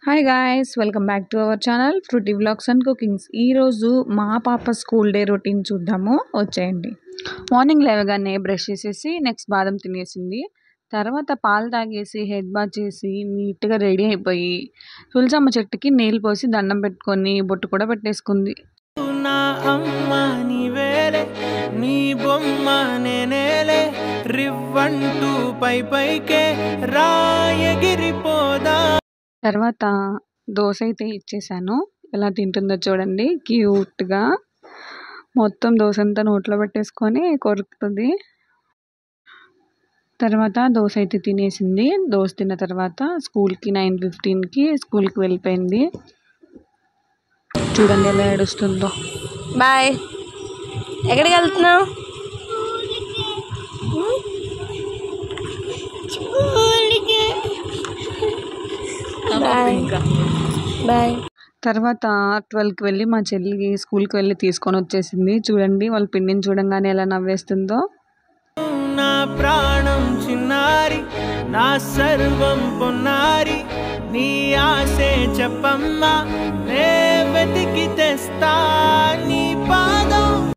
Hi guys, welcome back to our channel fruity vlogs and cookings. ఈరోజు మా పాప school day routine చూద్దాము, వచ్చేయండి. మార్నింగ్ లేవగానే బ్రష్ చేసేసి నెక్స్ట్ బాదం తినేసింది. తర్వాత పాలు తాగేసి హెడ్ బాత్ చేసి నీట్గా రెడీ అయిపోయి తులసమ్మ చెట్టుకి నీళ్ళు పోసి దండం పెట్టుకొని బొట్టు కూడా పెట్టేసుకుంది. నా అమ్మ నీవేలే, నీ బొమ్మ నేనేలే, రివ్వంటూ పై పైకే రాయగిరిపోదా. తర్వాత దోశ అయితే ఇచ్చేసాను. ఎలా తింటుందో చూడండి, క్యూట్గా మొత్తం దోశ అంతా నోట్లో పెట్టేసుకొని కొరుకుతుంది. తర్వాత దోశ అయితే తినేసింది. దోశ తిన్న తర్వాత స్కూల్కి 9:15కి స్కూల్కి వెళ్ళిపోయింది. చూడండి ఎలా ఏడుస్తుందో. బాయ్. ఎక్కడికి వెళ్తున్నావు? బాయ్. తర్వాత 12కి వెళ్ళి మా చెల్లి స్కూల్కి వెళ్ళి తీసుకొని వచ్చేసింది. చూడండి వాళ్ళ పిండిని చూడంగానే ఎలా నవ్వేస్తుందో. నా ప్రాణం చిన్నారి, నా సర్వం పొన్నారి, నీ ఆశే చెప్పమ్మా, నే వెతికి తెస్తా నీ